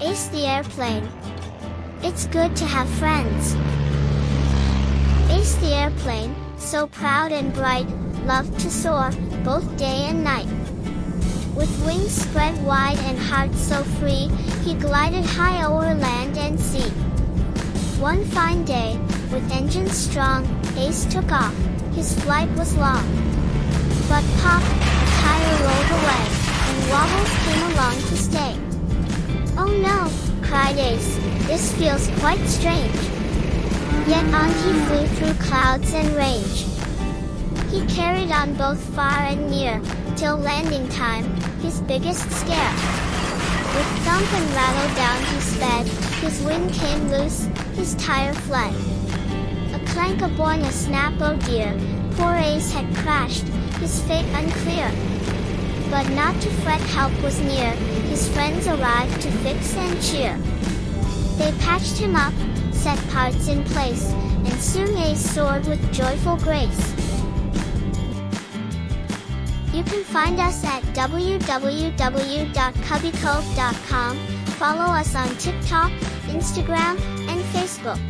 Ace the airplane. It's good to have friends. Ace the airplane, so proud and bright, loved to soar, both day and night. With wings spread wide and heart so free, he glided high o'er land and sea. One fine day, with engines strong, Ace took off. His flight was long. But pop, a tire rolled away, and Wobble came along to stay. "Oh no," cried Ace, "this feels quite strange." Yet on he flew through clouds and range. He carried on both far and near, till landing time, his biggest scare. With thump and rattle down he sped, his wing came loose, his tire fled. A clank, a boing, a snap, oh dear, poor Ace had crashed, his fate unclear. But not to fret, help was near, his friends arrived to fix and cheer. They patched him up, set parts in place, and soon Ace soared with joyful grace. You can find us at www.kubbykove.com, follow us on TikTok, Instagram, and Facebook.